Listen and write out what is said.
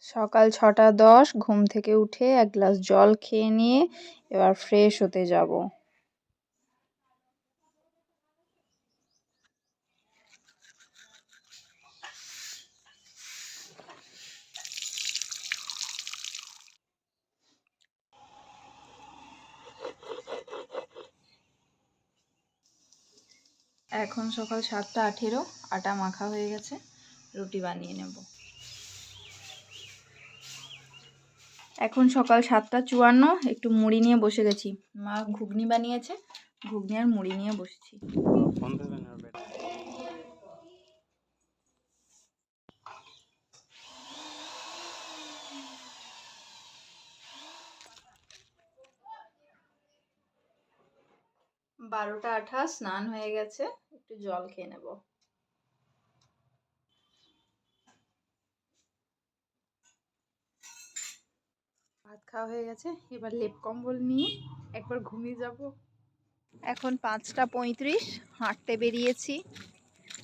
সকাল ৬:১০ ঘুম থেকে উঠে এক গ্লাস জল খেয়ে নিয়ে এবার ফ্রেশ হতে যাব। এখন সকাল ৭:১৮, আটা মাখা হয়ে গেছে, রুটি বানিয়ে নেব। এখন সকাল ৭:৫৪, একটু মুড়ি নিয়ে বসে গেছি। মা ঘুগনি বানিয়েছে, ঘুগনি আর মুড়ি নিয়ে বসেছি। ১২:২৮, স্নান হয়ে গেছে, একটু জল খেয়ে নেব। ভাত খাওয়া হয়ে গেছে, এবার লেপ কম্বল নিয়ে একবার ঘুমিয়ে যাব। এখন ৫:৩৫, হাঁটতে বেরিয়েছি।